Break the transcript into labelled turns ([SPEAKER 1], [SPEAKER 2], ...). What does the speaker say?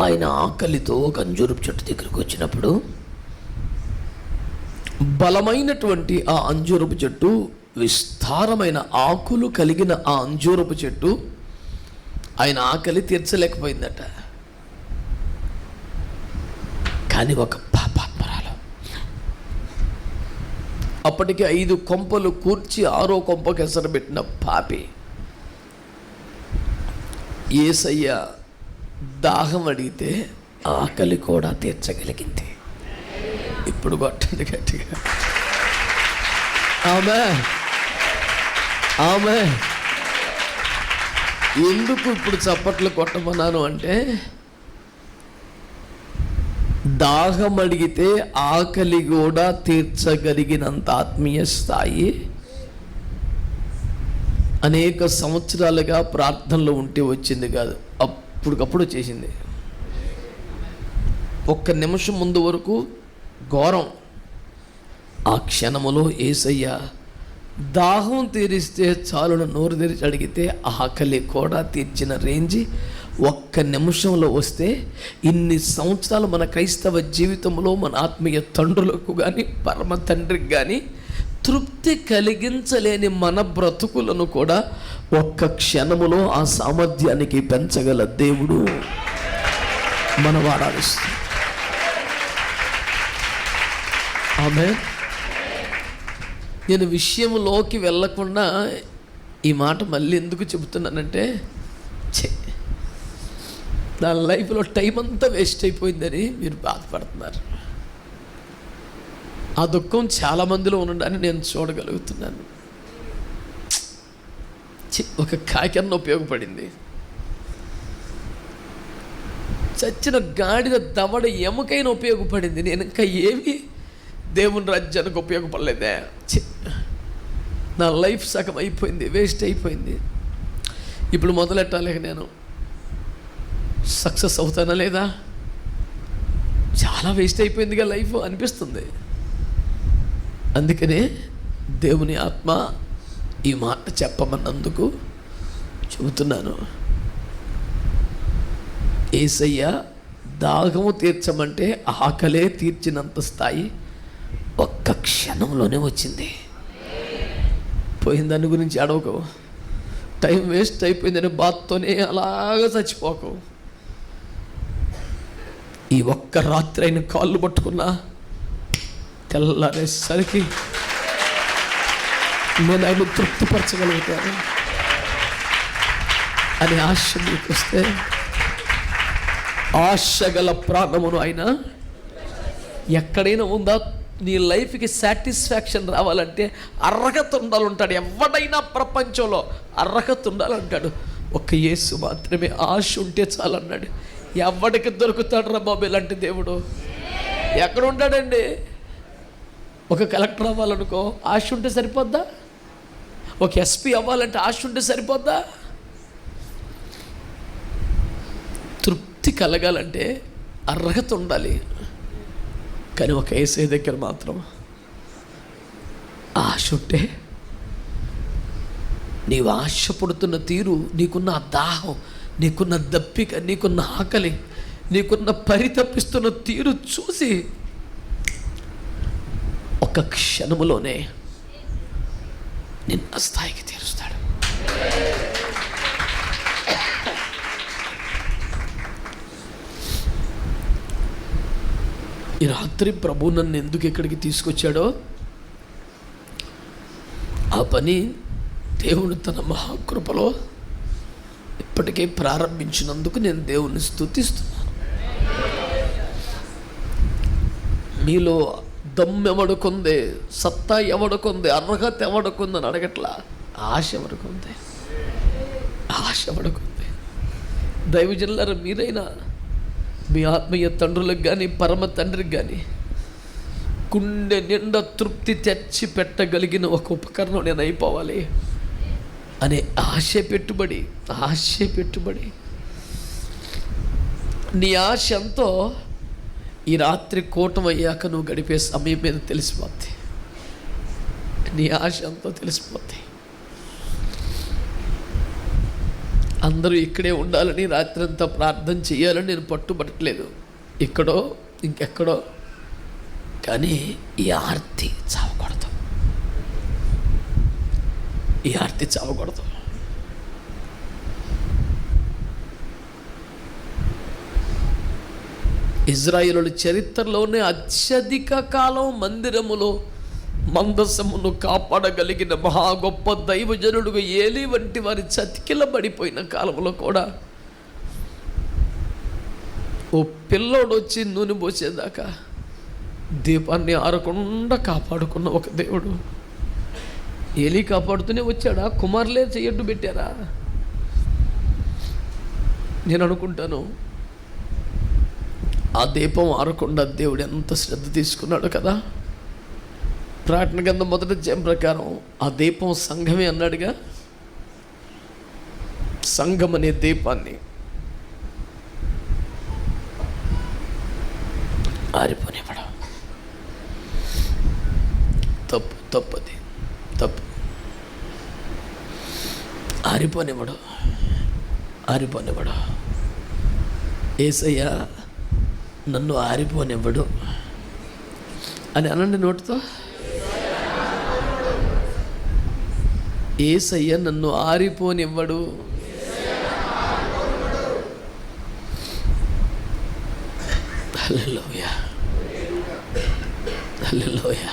[SPEAKER 1] ఆయన ఆకలితో ఒక అంజూరపు చెట్టు దగ్గరికి వచ్చినప్పుడు బలమైనటువంటి ఆ అంజూరపు చెట్టు, విస్తారమైన ఆకులు కలిగిన ఆ అంజూరపు చెట్టు ఆయన ఆకలి తీర్చలేకపోయిందట. కానీ ఒక పాపాత్మరాలు, అప్పటికి 5 కొంపలు కూర్చి 6వ కొంపకి ఎసరు పెట్టిన పాపి, యేసయ్య దాహం అడిగితే ఆకలి కూడా తీర్చగలిగింది. ఇప్పుడు కొట్టండి గట్టిగా. ఆమె ఎందుకు ఇప్పుడు చప్పట్లు కొట్టమన్నాను అంటే, దాహం అడిగితే ఆకలి కూడా తీర్చగలిగినంత ఆత్మీయ స్థాయి అనేక సంవత్సరాలుగా ప్రార్థనలో ఉంటే వచ్చింది కాదు, అప్పటికప్పుడు చేసింది. ఒక్క నిమిషం ముందు వరకు ఘోరం. ఆ క్షణములో యేసయ్య దాహం తీరిస్తే చాలును నోరు తెరిచి అడిగితే ఆకలి కూడా తీర్చిన రేంజి ఒక్క నిమిషంలో వస్తే, ఇన్ని సంవత్సరాలు మన క్రైస్తవ జీవితంలో మన ఆత్మీయ తండ్రులకు కానీ పరమ తండ్రికి కానీ తృప్తి కలిగించలేని మన బ్రతుకులను కూడా ఒక్క క్షణములో ఆ సామర్థ్యానికి పెంచగల దేవుడు మన వారాలిస్తాడు. ఆమె నేను విషయంలోకి వెళ్ళకుండా ఈ మాట మళ్ళీ ఎందుకు చెబుతున్నానంటే, నా లైఫ్లో టైం అంతా వేస్ట్ అయిపోయిందని మీరు బాధపడుతున్నారు. ఆ దుఃఖం చాలామందిలో ఉండడాన్ని నేను చూడగలుగుతున్నాను. ఒక కాకిన్న ఉపయోగపడింది, చచ్చిన గాడిద దవడ ఎముకైనా ఉపయోగపడింది. నేను ఇంకా ఏమి దేవుని రాజ్యానికి ఉపయోగపడలేదే. నా లైఫ్ సగం అయిపోయింది, వేస్ట్ అయిపోయింది. ఇప్పుడు మొదలెట్టాలి, నేను సక్సెస్ అవుతానా లేదా? చాలా వేస్ట్ అయిపోయిందిగా లైఫ్ అనిపిస్తుంది. అందుకనే దేవుని ఆత్మ ఈ మాట చెప్పమన్నందుకు చెబుతున్నాను. యేసయ్య దాహము తీర్చమంటే ఆకలే తీర్చినంత స్థాయి ఒక్క క్షణంలోనే వచ్చింది. పోయిన దాని గురించి అడవకు, టైం వేస్ట్ అయిపోయిందని బాధతోనే అలాగ చచ్చిపోకు. ఈ ఒక్క రాత్రి అయిన కాళ్ళు పట్టుకున్నా తెల్లారేసరికి నేను ఆయన తృప్తిపరచగలుగుతాను అని ఆశ మీకు వస్తే, ఆశ గల ప్రాణమును ఆయన ఎక్కడైనా ఉందా? నీ లైఫ్కి సాటిస్ఫాక్షన్ రావాలంటే అర్హత ఉండాలంటాడు. ఎవడైనా ప్రపంచంలో అర్హత ఉండాలంటాడు. ఒక యేసు మాత్రమే ఆశ ఉంటే చాలన్నాడు. ఎవడికి దొరుకుతాడు రా బాబు ఇలాంటి దేవుడు? ఎక్కడ ఉంటాడండి? ఒక కలెక్టర్ అవ్వాలనుకో ఆశ ఉంటే సరిపోద్దా? ఒక ఎస్పీ అవ్వాలంటే ఆశ ఉంటే సరిపోద్దా? తృప్తి కలగాలంటే అర్హత ఉండాలి. కానీ ఒక యేసయ్య దగ్గర మాత్రం ఆశ ఉంటే, నీవు ఆశపడుతున్న తీరు, నీకున్న దాహం, నీకున్న దప్పిక, నీకున్న ఆకలి, నీకున్న పరితపిస్తున్న తీరు చూసి ఒక క్షణములోనే నిన్న స్థాయికి తీరుస్తాడు. ఈ రాత్రి ప్రభు నన్ను ఎందుకు ఇక్కడికి తీసుకొచ్చాడో, ఆ పని దేవుడు తన మహాకృపలో ఇప్పటికే ప్రారంభించినందుకు నేను దేవుణ్ణి స్తుతిస్తున్నాను. మీలో దమ్మెవడుకుంది, సత్తా ఎవడుకుంది, అర్హత ఎవడుకుందని అడగట్లా, ఆశ ఎవడుకుంది, ఆశ ఎవడుకుంది. దైవజనులారా, మీరైనా మీ ఆత్మీయ తండ్రులకు కానీ పరమ తండ్రికి కానీ గుండె నిండా తృప్తి తెచ్చి పెట్టగలిగిన ఒక ఉపకరణం నేను అయిపోవాలి అనే ఆశ పెట్టుబడి, ఆశ పెట్టుబడి. నీ ఆశ ఎంతో ఈ రాత్రి కూటమయ్యాక నువ్వు గడిపే సమయం మీద తెలిసిపోద్ది. నీ ఆశ ఎంతో తెలిసిపోద్ది. అందరూ ఇక్కడే ఉండాలని, రాత్రంతా ప్రార్థన చేయాలని నేను పట్టుబట్టలేదు, ఇక్కడో ఇంకెక్కడో. కానీ ఈ ఆర్తి చావకూడదు, ఈ ఆర్తి చావకూడదు. ఇజ్రాయేలు చరిత్రలోనే అత్యధిక కాలం మందిరములో మందసమును కాపాడగలిగిన మహా గొప్ప దైవజనుడుగా ఏలీ వంటి వారి చతికిలబడిపోయిన కాలంలో కూడా ఓ పిల్లోడు వచ్చి నూనె పోసేదాకా దీపాన్ని ఆరకుండా కాపాడుకున్న ఒక దేవుడు. ఏలీ కాపాడుతూనే వచ్చాడా? కుమారులే చెయ్యట్టు పెట్టారా? నేను అనుకుంటాను ఆ దీపం ఆరకుండా దేవుడు ఎంత శ్రద్ధ తీసుకున్నాడు కదా. ప్రకటన గ్రంథం 1వ అధ్యాయం ప్రకారం ఆ దీపం సంఘమే అన్నాడుగా. సంఘం అనే దీపాన్ని ఆరిపోనివ్వడం తప్పది, తప్పు. ఆరిపోనివ్వడు. యేసయ్య నన్ను ఆరిపోనివ్వడు అని అనండి నోటితో. యేసయ్య నన్ను ఆరిపోనివ్వడు. హల్లెలూయా, హల్లెలూయా.